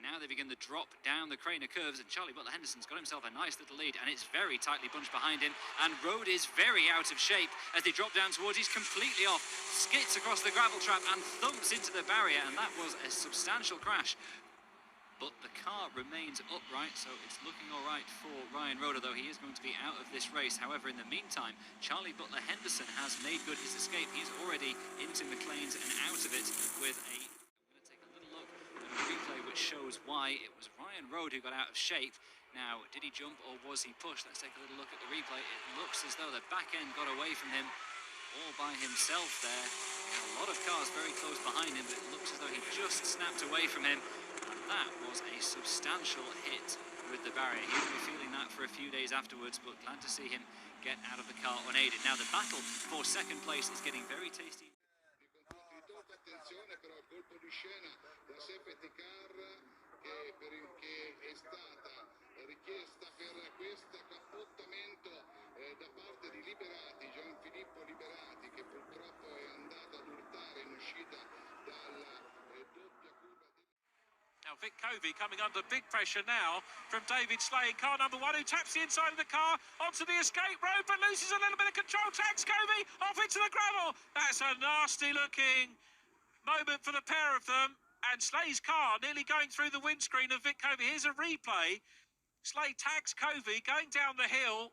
now they begin the drop down the Craner curves, and Charlie Butler Henderson's got himself a nice little lead, and it's very tightly bunched behind him, and Road is very out of shape as they drop down towards. He's completely off, skits across the gravel trap and thumps into the barrier, and that was a substantial crash. But the car remains upright, so it's looking all right for Ryan Rhodes, though he is going to be out of this race. However, in the meantime, Charlie Butler Henderson has made good his escape. He's already into McLean's and out of it with a... I'm going to take a little look at a replay which shows why it was Ryan Rhodes who got out of shape. Now, did he jump or was he pushed? Let's take a little look at the replay. It looks as though the back end got away from him all by himself there. He had a lot of cars very close behind him, but it looks as though he just snapped away from him. That was a substantial hit with the barrier. He will be feeling that for a few days afterwards, but glad to see him get out of the car unaided. Now the battle for second place is getting very tasty. Attenzione però il colpo di scena da safety car che è stata richiesta per questo cappottamento da parte di Liberati, Gianfilippo Liberati, che purtroppo è andato ad urtare in uscita dalla doppia curva. Now Vic Covey coming under big pressure now from David Slay in car number 1, who taps the inside of the car onto the escape road but loses a little bit of control. Tags Covey off into the gravel. That's a nasty looking moment for the pair of them, and Slay's car nearly going through the windscreen of Vic Covey. Here's a replay. Slay tags Covey going down the hill.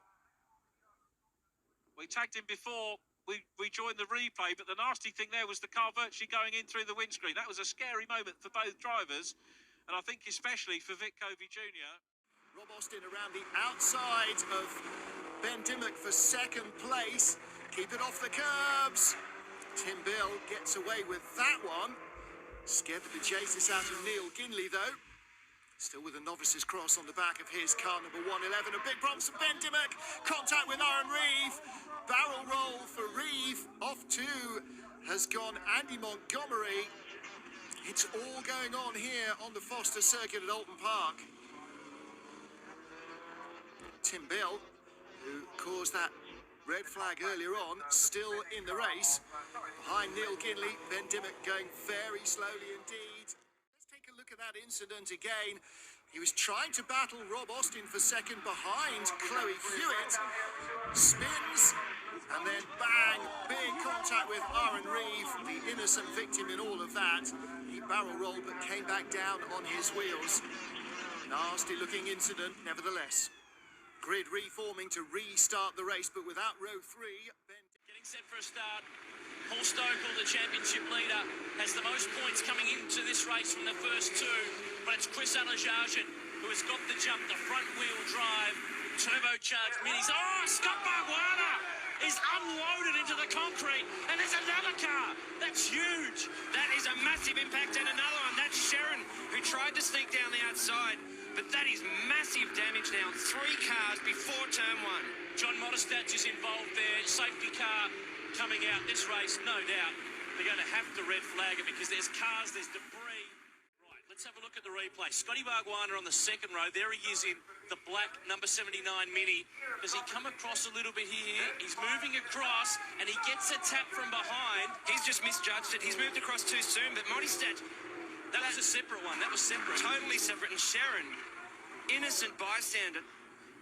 We tagged him before we joined the replay, but the nasty thing there was the car virtually going in through the windscreen. That was a scary moment for both drivers, and I think especially for Vic Covey Jr. Rob Austin around the outside of Ben Dimmock for second place. Keep it off the curbs. Tim Bill gets away with that one. Scared to chase this out of Neil Ginley, though. Still with a novice's cross on the back of his car number 111. A big problem for Ben Dimmock. Contact with Aaron Reeve. Barrel roll for Reeve. Off two has gone Andy Montgomery. It's all going on here on the Foster circuit at Alton Park. Tim Bill, who caused that red flag earlier on, still in the race. Behind Neil Ginley, Ben Dimmock going very slowly indeed. Let's take a look at that incident again. He was trying to battle Rob Austin for second behind Chloe Hewitt. Spins, and then bang, big contact with Aaron Reeve, the innocent victim in all of that. He barrel rolled but came back down on his wheels. Nasty looking incident nevertheless. Grid reforming to restart the race, but without row 3. Getting set for a start. Paul Stokel, the championship leader, has the most points coming into this race from the first two, but it's Chris Alajajan who has got the jump, the front-wheel drive, turbocharged minis. Oh, Scott Barguana is unloaded into the concrete, and there's another car. That's huge. That is a massive impact, and another one. That's Sharon, who tried to sneak down the outside. But that is massive damage now. 3 cars before turn 1. John Modestat is involved there. Safety car coming out this race, no doubt. They're going to have to red flag it because there's cars, there's debris. Right, let's have a look at the replay. Scotty Barguana on the second row. There he is in the black number 79 Mini. Does he come across a little bit here? He's moving across and he gets a tap from behind. He's just misjudged it. He's moved across too soon, but Modestat... That was a separate one. That was separate. Totally separate. And Sharon, innocent bystander.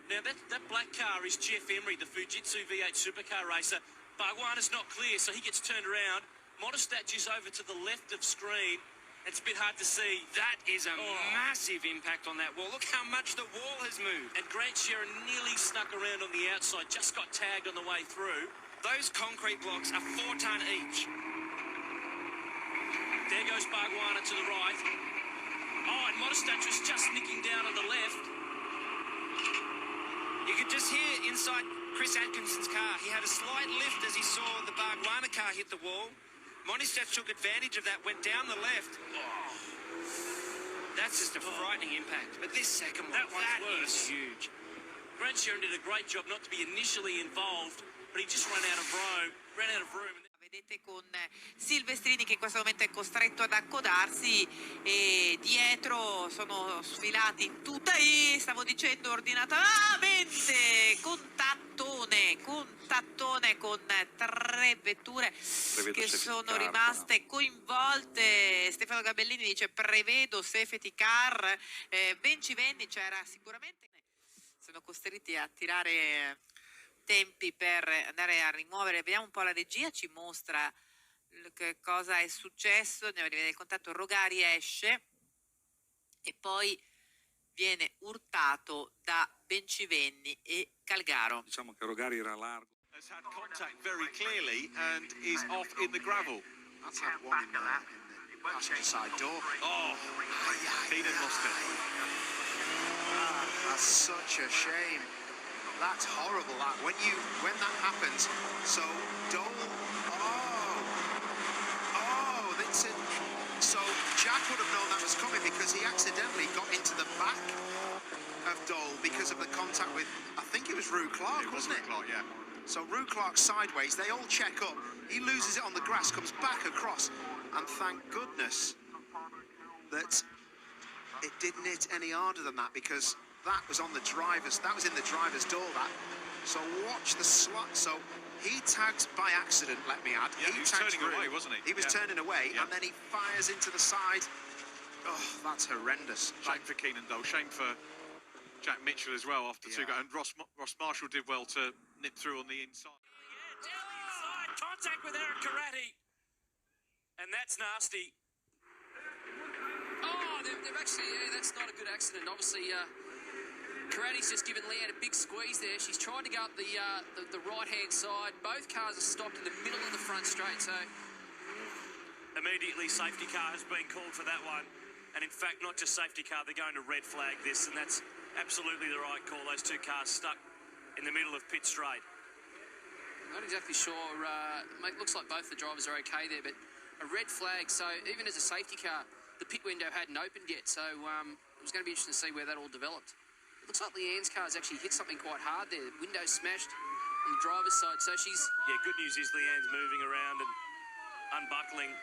Now, that black car is Jeff Emery, the Fujitsu V8 supercar racer. Barguana's not clear, so he gets turned around. Modestat is over to the left of screen. It's a bit hard to see. That is a massive impact on that wall. Look how much the wall has moved. And Grant Sharon nearly snuck around on the outside, just got tagged on the way through. Those concrete blocks are 4 tonne each. There goes Barguana to the right. Oh, and Modestat was just nicking down on the left. You could just hear inside Chris Atkinson's car. He had a slight lift as he saw the Barguana car hit the wall. Modestat took advantage of that, went down the left. Oh, that's just a frightening impact. But this second one, that is huge. Grant Sharon did a great job not to be initially involved, but he just ran out of room. Vedete con Silvestrini che in questo momento è costretto ad accodarsi e dietro sono sfilati stavo dicendo ordinatamente contatto contattone con 3 vetture Prevedo che safety sono car, rimaste coinvolte. Stefano Gabellini dice prevedo safety car. Bencivenni c'era sicuramente, sono costretti a tirare tempi per andare a rimuovere. Vediamo un po' la regia, ci mostra che cosa è successo. Andiamo a rivedere il contatto. Rogari esce e poi viene urtato da Bencivenni e Calgaro. Diciamo che Rogari era largo. Has had contact very clearly and is off in the gravel. That's had one in the passenger side door. Oh, Keenan lost it. That's such a shame. That's horrible. That when that happens. So Dole. Oh, that's it. So Jack would have known that was coming because he accidentally got into the back of Dole because of the contact with, I think it was Rue Clark, wasn't it? Clark, yeah. So Rue Clark sideways, they all check up. He loses it on the grass, comes back across, and thank goodness that it didn't hit any harder than that because that was in the driver's door. That. So watch the slot. So he tags by accident, let me add. Yeah, he was tags turning Rue. away, wasn't he? He was Yeah. turning away, Yeah. and then he fires into the side. Oh, that's horrendous. Shame for Keenan Dole, shame for Jack Mitchell as well after two Yeah. go. And Ross Marshall did well to nip through on the inside. Yeah, down the inside, contact with Eric Karate. And that's nasty. Oh, they've actually, yeah, that's not a good accident. Obviously, Karate's just given Leanne a big squeeze there. She's tried to go up the right-hand side. Both cars are stopped in the middle of the front straight, so immediately safety car has been called for that one. And in fact, not just safety car, they're going to red flag this, and that's absolutely the right call. Those two cars stuck in the middle of pit straight. Not exactly sure. Mate, looks like both the drivers are okay there, but a red flag. So even as a safety car, the pit window hadn't opened yet. So it was going to be interesting to see where that all developed. It looks like Leanne's car's actually hit something quite hard there. Window smashed on the driver's side. So she's... Yeah, good news is Leanne's moving around and unbuckling.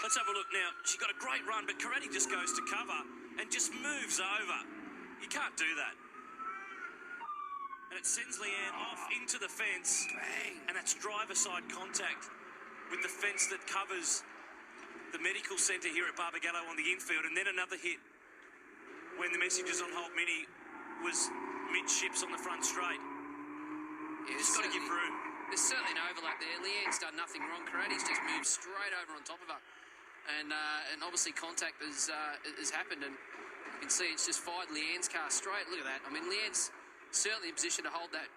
Let's have a look now. She got a great run, but Karate just goes to cover and just moves over. You can't do that. And it sends Leanne off into the fence. Bang. And that's driver-side contact with the fence that covers the medical centre here at Barbagallo on the infield, and then another hit when the Messengers on Holt Mini was midships on the front straight. Yeah, Just got to give room. There's certainly an overlap there. Leanne's done nothing wrong. Karate's just moved straight over on top of her. And obviously contact has happened, and you can see it's just fired Leanne's car straight. Look at that. I mean, Leanne's certainly in position to hold that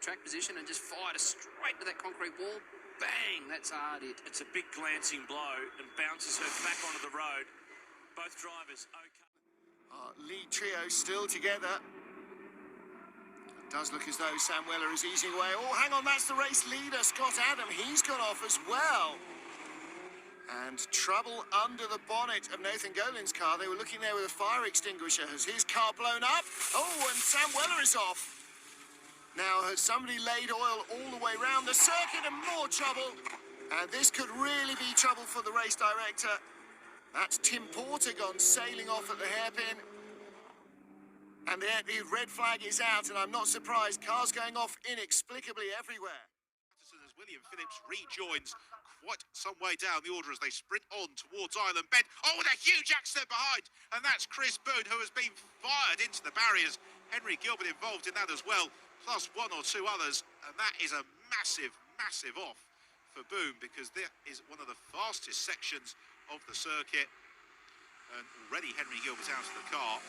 track position and just fired her straight to that concrete wall. Bang! That's a hard hit. It's a big glancing blow and bounces her back onto the road. Both drivers okay. Lead trio still together. It does look as though Sam Weller is easing away. Oh, hang on, that's the race leader, Scott Adam. He's gone off as well. And trouble under the bonnet of Nathan Golin's car. They were looking there with a fire extinguisher. Has his car blown up? Oh, and Sam Weller is off. Now, has somebody laid oil all the way round the circuit and more trouble? And this could really be trouble for the race director. That's Tim Porter gone sailing off at the hairpin. And the red flag is out, and I'm not surprised. Cars going off inexplicably everywhere. As William Phillips rejoins quite some way down the order as they sprint on towards Island Bend. Oh, with a huge accident behind, and that's Chris Boone, who has been fired into the barriers. Henry Gilbert involved in that as well, plus one or two others, and that is a massive, massive off for Boone, because that is one of the fastest sections of the circuit. And already Henry Gilbert out of the car,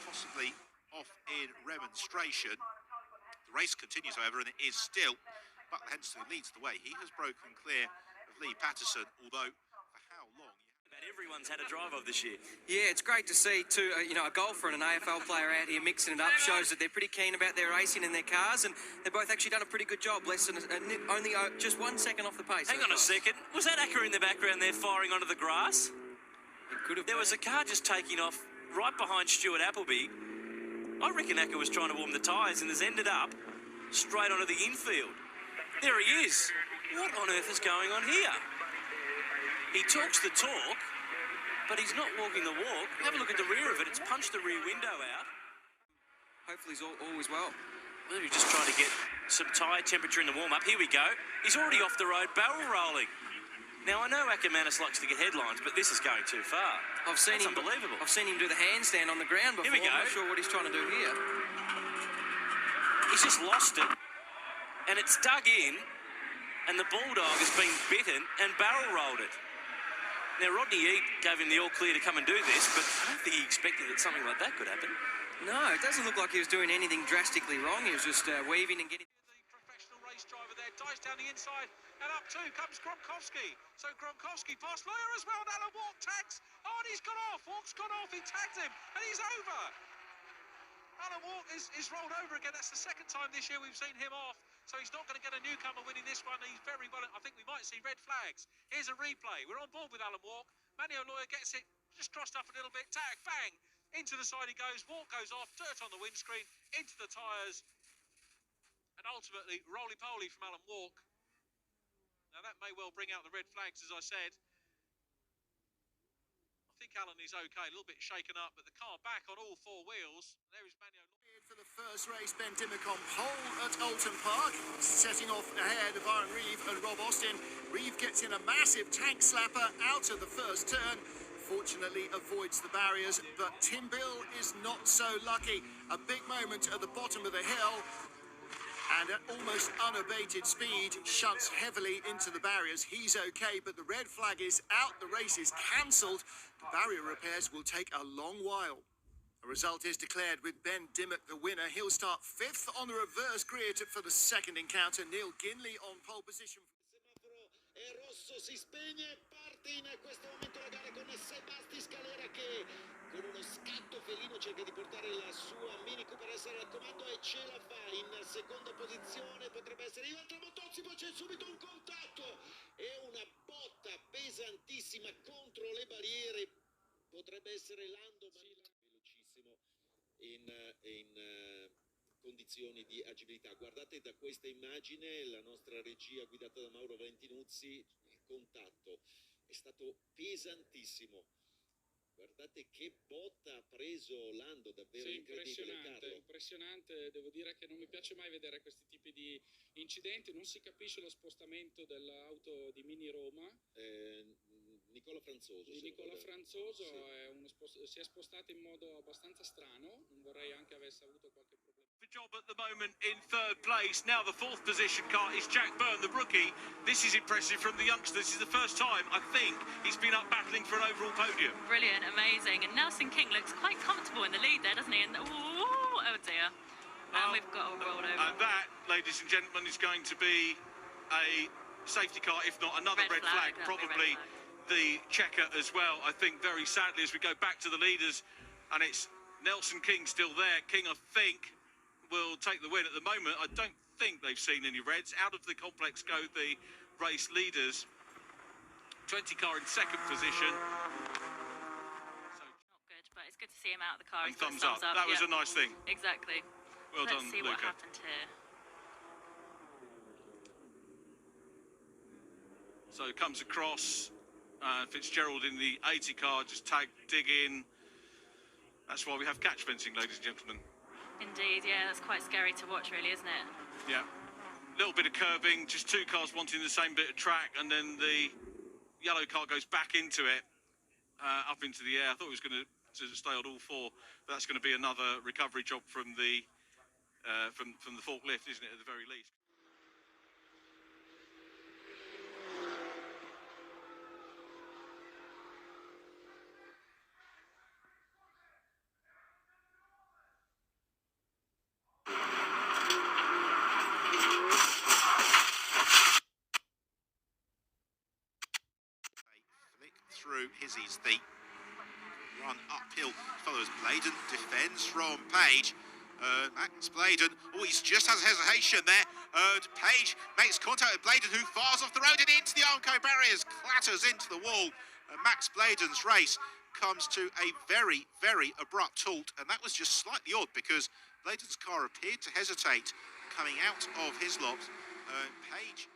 possibly off in remonstration. The race continues, however, and it is still Butler Henderson leads the way. He has broken clear of Lee Patterson, although for how long? About everyone's had a drive of this year. Yeah, it's great to see a golfer and an AFL player out here mixing it up. Shows that they're pretty keen about their racing in their cars, and they've both actually done a pretty good job. Less than only just 1 second off the pace. Hang on a second. Was that Acker in the background there firing onto the grass? It could have. There was a car just taking off right behind Stuart Appleby. I reckon Acker was trying to warm the tyres and has ended up straight onto the infield. There he is. What on earth is going on here? He talks the talk, but he's not walking the walk. Have a look at the rear of it. It's punched the rear window out. Hopefully, he's all is well. Maybe just trying to get some tyre temperature in the warm-up. Here we go. He's already off the road, barrel rolling. Now, I know Ackermanis likes to get headlines, but this is going too far. I've seen That's him. unbelievable. I've seen him do the handstand on the ground before. Here we go. I'm not sure what he's trying to do here. He's just lost it, and it's dug in, and the Bulldog has been bitten and barrel rolled it. Now, Rodney Eade gave him the all-clear to come and do this, but I don't think he expected that something like that could happen. No, it doesn't look like he was doing anything drastically wrong. He was just weaving and getting... The professional race driver there dives down the inside, and up too comes Gronkowski. So Gronkowski past Lawyer as well, and Alan Walk tags. Oh, and he's gone off. Walk's gone off. He tagged him, and he's over. Alan Walk is rolled over again. That's the second time this year we've seen him off. So he's not going to get a newcomer winning this one. He's very well. I think we might see red flags. Here's a replay. We're on board with Alan Walk. Manio Lawyer gets it, just crossed up a little bit. Tag, bang. Into the side he goes. Walk goes off. Dirt on the windscreen. Into the tyres. And ultimately, roly-poly from Alan Walk. Now that may well bring out the red flags, as I said. I think Alan is okay, a little bit shaken up, but the car back on all four wheels. There is Manio. For the first race, Ben Dimmock on pole at Oulton Park, setting off ahead of Aaron Reeve and Rob Austin. Reeve gets in a massive tank slapper out of the first turn. Fortunately avoids the barriers, but Tim Bill is not so lucky. A big moment at the bottom of the hill, and at almost unabated speed, shunts heavily into the barriers. He's okay, but the red flag is out. The race is cancelled. The barrier repairs will take a long while. The result is declared with Ben Dimmock the winner. He'll start fifth on the reverse grid for the second encounter. Neil Ginley on pole position. Semaforo è rosso, si spegne e parte in questo momento la gara con Sebasti Scalera che con uno scatto felino cerca di portare la sua Mini Cooper essere al comando e ce la fa in seconda posizione. Potrebbe essere Ivan Tramontozzi, poi c'è subito un contatto e una botta pesantissima contro le barriere. Potrebbe essere Lando, ma velocissimo in condizioni di agilità. Guardate da questa immagine la nostra regia guidata da Mauro Valentinuzzi, il contatto è stato pesantissimo. Guardate che botta ha preso Lando, davvero incredibile, Carlo. Impressionante, devo dire che non mi piace mai vedere questi tipi di incidenti, non si capisce lo spostamento dell'auto di Mini Roma. Nicola Franzoso. Di Nicola Franzoso, sì. Si è spostato in modo abbastanza strano, non vorrei anche avesse avuto qualche problema. The job at the moment in third place. Now the fourth position car is Jack Byrne, the rookie. This is impressive from the youngster. This is the first time, I think, he's been up battling for an overall podium. Brilliant, amazing. And Nelson King looks quite comfortable in the lead there, doesn't he? And oh dear. And we've got a roll over. And that, ladies and gentlemen, is going to be a safety car, if not another red flag. Probably red flag. The checker as well. I think very sadly as we go back to the leaders, and it's Nelson King still there. King, I think, will take the win. At the moment, I don't think they've seen any reds. Out of the complex go the race leaders. 20 car in second position. Not good, but it's good to see him out of the car. And thumbs up. That was a nice thing. Exactly. Well Let's done, see Luca. what happened here. So comes across. Fitzgerald in the 80 car, just dig in. That's why we have catch fencing, ladies and gentlemen. Indeed, yeah, that's quite scary to watch, really, isn't it? Yeah. Little bit of curbing, just two cars wanting the same bit of track, and then the yellow car goes back into it, up into the air. I thought it was going to stay on all four, but that's going to be another recovery job from the from the forklift, isn't it, at the very least? Through Hizzy's the run uphill follows Bladen, defends from Page. Max Bladen, oh, he's just has hesitation there. Page makes contact with Bladen, who fires off the road and into the Armco barriers, clatters into the wall. Max Bladen's race comes to a very, very abrupt halt, and that was just slightly odd because Bladen's car appeared to hesitate coming out of his lot. Page.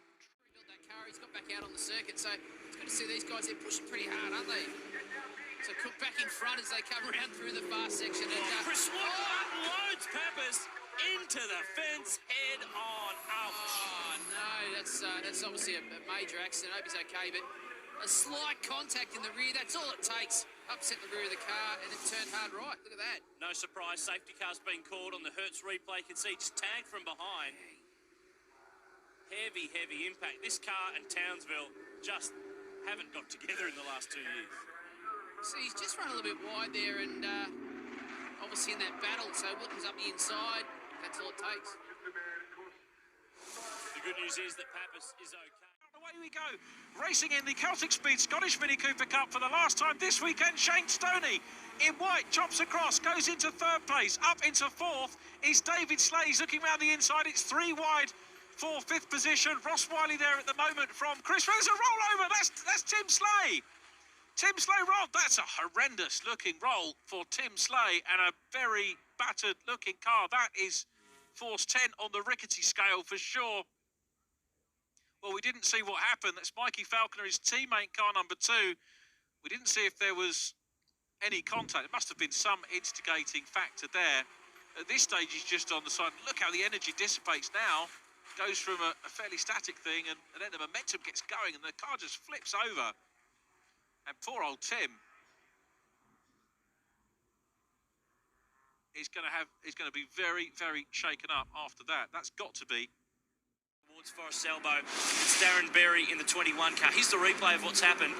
He's got back out on the circuit, so it's good to see these guys. They're pushing pretty hard, aren't they? So Cook back in front as they come around through the far section. And, Chris Wood loads Pappas into the fence head on. Ouch. Oh, no, that's obviously a major accident. I hope he's okay, but a slight contact in the rear, that's all it takes. Upset the rear of the car, and it turned hard right. Look at that. No surprise, safety car's been called on the Hertz replay. You can see just tagged from behind. Heavy, heavy impact. This car and Townsville just haven't got together in the last 2 years. So he's just run a little bit wide there, and obviously in that battle, so Wootton's up the inside. That's all it takes. The good news is that Pappas is okay. Away we go. Racing in the Celtic Speed Scottish Mini Cooper Cup for the last time this weekend. Shane Stoney in white chops across, goes into third place. Up into fourth is David Slay. He's looking round the inside. It's 3 wide for fifth position. Ross Wiley there at the moment from Chris. There's a rollover. That's Tim Slay. Tim Slay rolled. That's a horrendous looking roll for Tim Slay and a very battered looking car. That is force 10 on the rickety scale for sure. Well, we didn't see what happened. That's Mikey Falconer, his teammate, car number 2. We didn't see if there was any contact. There must have been some instigating factor there. At this stage, he's just on the side. Look how the energy dissipates now. Goes from a fairly static thing, and then the momentum gets going, and the car just flips over. And poor old Tim is going to be very, very shaken up after that. That's got to be. Towards Forest Elbow, it's Darren Berry in the 21 car. Here's the replay of what's happened.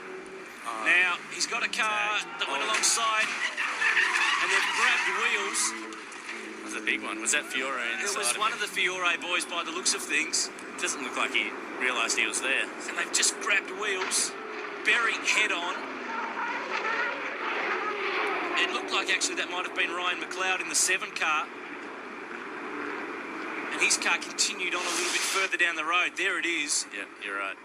Now, he's got a car that went alongside, and they've grabbed wheels. That was a big one. Was that Fiore inside? It was one of the Fiore boys by the looks of things. Doesn't look like he realised he was there. And they've just grabbed wheels. Berry head on. It looked like actually that might have been Ryan McLeod in the 7 car. And his car continued on a little bit further down the road. There it is. Yeah, you're right.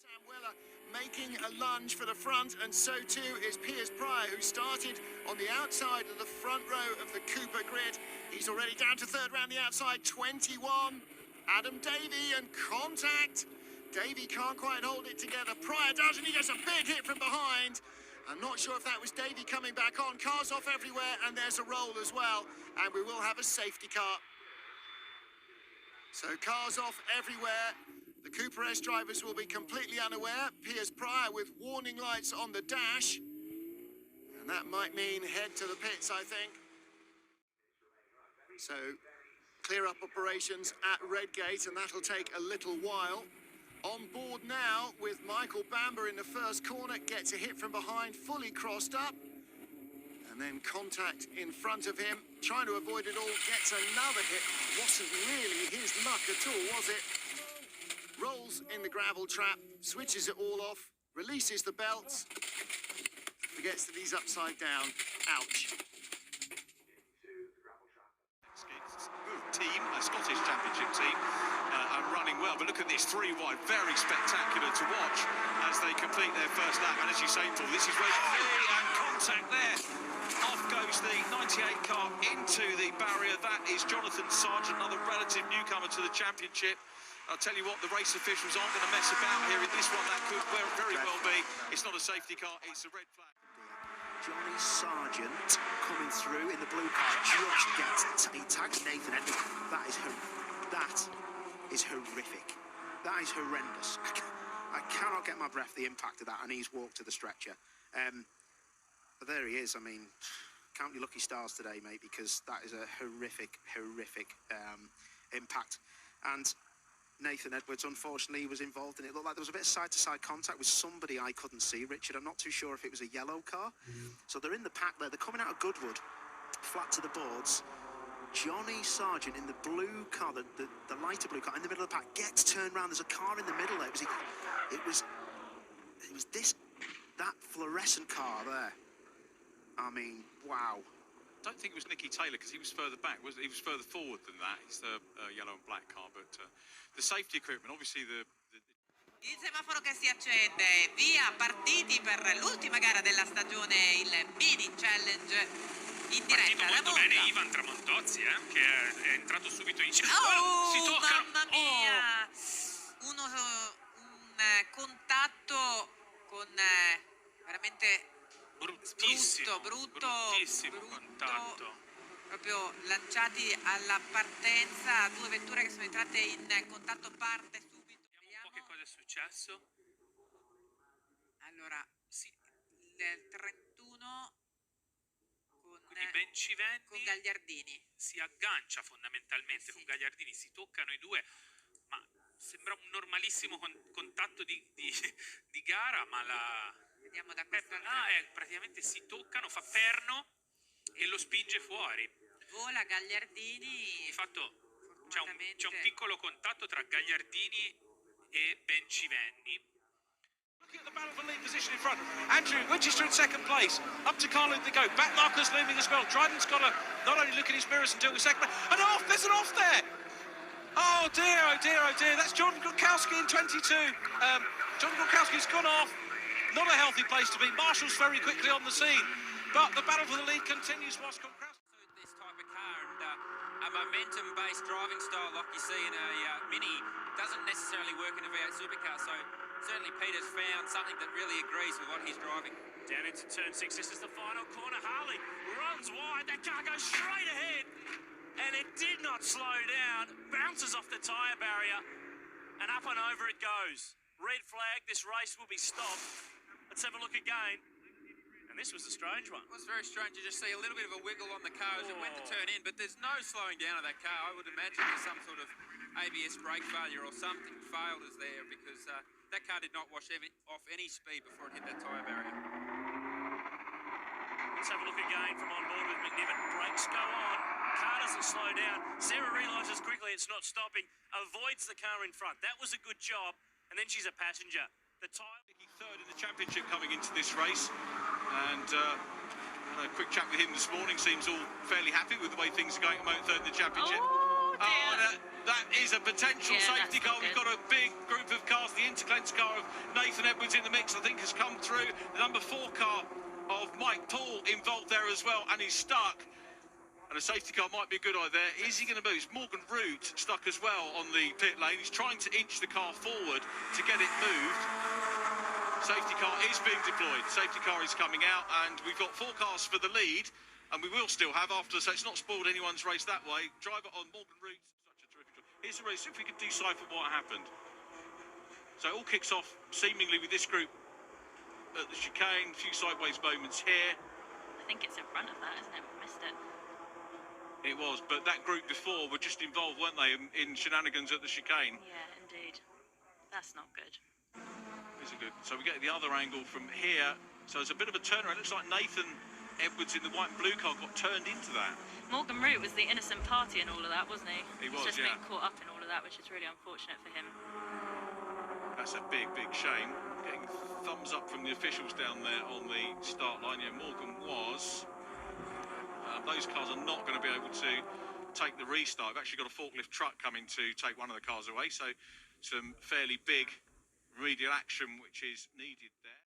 Sam Weller making a lunge for the front, and so too is Piers Pryor, who started on the outside of the front row of the Cooper grid. He's already down to third round the outside, 21. Adam Davey and contact. Davey can't quite hold it together. Pryor does, and he gets a big hit from behind. I'm not sure if that was Davey coming back on. Cars off everywhere, and there's a roll as well. And we will have a safety car. So cars off everywhere. The Cooper S drivers will be completely unaware. Piers Pryor with warning lights on the dash. And that might mean head to the pits, I think. So clear up operations at Redgate, and that'll take a little while. On board now with Michael Bamber in the first corner, gets a hit from behind, fully crossed up. And then contact in front of him, trying to avoid it all, gets another hit. Wasn't really his luck at all, was it? Rolls in the gravel trap, switches it all off, releases the belts, forgets that he's upside down. Ouch. Team, a Scottish Championship team, are running well, but look at this 3 wide, very spectacular to watch as they complete their first lap. And as you say, Paul, this is where and contact there. Off goes the 98 car into the barrier. That is Jonathan Sargent, another relative newcomer to the championship. I'll tell you what, the race officials aren't going to mess about here in this one. That could very well be. It's not a safety car, it's a red flag. Johnny Sargent coming through in the blue car, just gets he tags Nathan Edwards. That is horrific. That is horrendous. I cannot get my breath, the impact of that, and he's walked to the stretcher. But there he is. I mean, count your lucky stars today, mate, because that is a horrific impact. And Nathan Edwards, unfortunately, was involved in it. It looked like there was a bit of side-to-side contact with somebody I couldn't see, Richard. I'm not too sure if it was a yellow car. So they're in the pack there. They're coming out of Goodwood, flat to the boards. Johnny Sargent in the blue car, the lighter blue car, in the middle of the pack, gets turned around. There's a car in the middle there. It was that fluorescent car there. I mean, wow. I don't think it was Nicky Taylor because he was further back. He was further forward than that. It's the yellow and black car, but the safety equipment, obviously Il semaforo che si accende, via partiti per l'ultima gara della stagione, il Mini Challenge in diretta da molto bene Ivan Tramontozzi, che è entrato subito in cima. Si tocca. Mamma mia! Un contatto con veramente Bruttissimo, bruttissimo contatto. Proprio lanciati alla partenza, due vetture che sono entrate in contatto parte subito. Vediamo un po' che cosa è successo. Allora, sì, il 31 Quindi Bencivenni con Gagliardini. si aggancia fondamentalmente con Gagliardini, si toccano i due, ma sembra un normalissimo contatto di gara, ma Vediamo da questa praticamente si toccano, fa perno e lo spinge fuori. Vola Gagliardini. Di fatto c'è un piccolo contatto tra Gagliardini e Bencivenni. Looking at the battle for lead position in front. Andrew Winchester in second place. Up to Carlin they go. Back markers looming as well. Dryden's got to not only look at his mirrors and deal with second. And off! There's an off there! Oh dear, oh dear, oh dear. That's Jordan Gurkowski in 22. Jordan Gurkowski's gone off. Not a healthy place to be. Marshall's very quickly on the scene. But the battle for the lead continues whilst Gurkowski... This type of car and a momentum-based driving style like you see in a Mini doesn't necessarily work in a V8 supercar. So certainly Peter's found something that really agrees with what he's driving. Down into turn 6, this is the final corner. Harley runs wide, that car goes straight ahead, and it did not slow down, bounces off the tyre barrier, and up and over it goes. Red flag, this race will be stopped. Let's have a look again. And this was a strange one. It was very strange to just see a little bit of a wiggle on the car as it went to turn in, but there's no slowing down of that car. I would imagine there's some sort of ABS brake failure or something failed us there because that car did not wash off any speed before it hit that tyre barrier. Let's have a look again from on board with McNiven. Brakes go on. Car doesn't slow down. Sarah realises quickly it's not stopping. Avoids the car in front. That was a good job. And then she's a passenger. The tyre... Third in the championship coming into this race. And a quick chat with him this morning. Seems all fairly happy with the way things are going at the moment. Third in the championship. That is a potential safety car. We've got a big group of cars. The Interclens car of Nathan Edwards in the mix, I think, has come through. The number 4 car of Mike Paul involved there as well, and he's stuck. And a safety car might be a good idea. Is he going to move? Morgan Root stuck as well on the pit lane. He's trying to inch the car forward to get it moved. Safety car is being deployed. Safety car is coming out, and we've got 4 cars for the lead, and we will still have after, so it's not spoiled anyone's race that way. Driver on Morgan Root. Such a terrific job. Here's the race, if we could decipher what happened. So it all kicks off seemingly with this group at the chicane, a few sideways moments here. I think it's in front of that, isn't it? We missed it. It was, but that group before were just involved, weren't they, in shenanigans at the chicane? Yeah, indeed. That's not good. Is it good? So we get the other angle from here. So it's a bit of a turnaround. It looks like Nathan Edwards in the white and blue car got turned into that. Morgan Root was the innocent party in all of that, wasn't he? He was, He's just yeah. been caught up in all of that, which is really unfortunate for him. That's a big, big shame. Getting thumbs up from the officials down there on the start line. Yeah, Morgan was. Those cars are not going to be able to take the restart. We've actually got a forklift truck coming to take one of the cars away. So some fairly big remedial action which is needed there.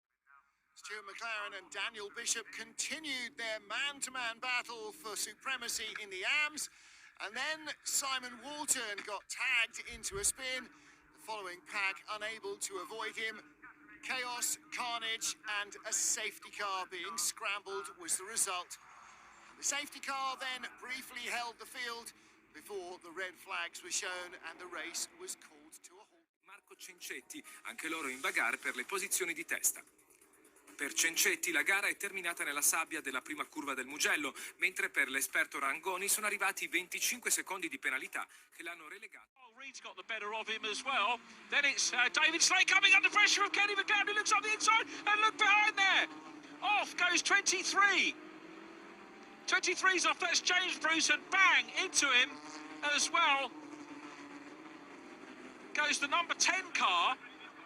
Stuart McLaren and Daniel Bishop continued their man-to-man battle for supremacy in the AMS, and then Simon Walton got tagged into a spin. The following pack unable to avoid him. Chaos, carnage, and a safety car being scrambled was the result. The safety car then briefly held the field before the red flags were shown and the race was called to a halt. Marco Cencetti, anche loro in bagarre per le posizioni di testa. Per Cencetti la gara è terminata nella sabbia della prima curva del Mugello, mentre per l'esperto Rangoni sono arrivati 25 secondi di penalità che l'hanno relegato. Reed's got the better of him as well. Then it's David Slade coming under pressure of Kenny McLeod, who looks on the inside, and look behind there. Off goes 23. 23's off, that's James Bruce, and bang, into him as well goes the number 10 car,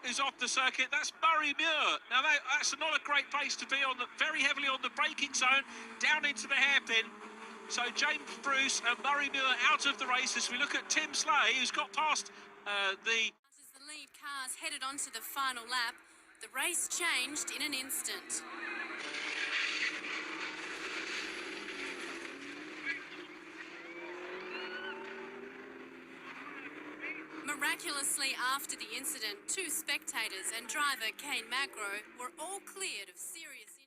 who's off the circuit. That's Murray Muir. Now that's not a great place to be, very heavily on the braking zone, down into the hairpin. So James Bruce and Murray Muir out of the race as we look at Tim Slay, who's got past the... As the lead cars headed onto the final lap, the race changed in an instant. Miraculously, after the incident, 2 spectators and driver Kane Magro were all cleared of serious